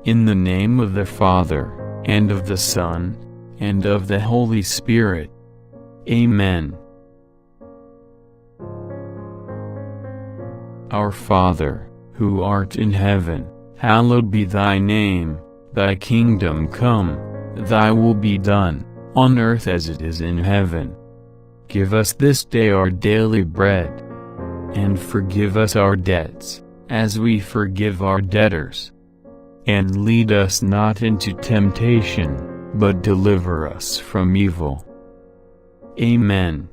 In the name of the Father, and of the Son, and of the Holy Spirit. Amen. Our Father, who art in heaven, hallowed be thy name. Thy kingdom come, thy will be done, on earth as it is in heaven. Give us this day our daily bread. And forgive us our debts, as we forgive our debtors. And lead us not into temptation, but deliver us from evil. Amen.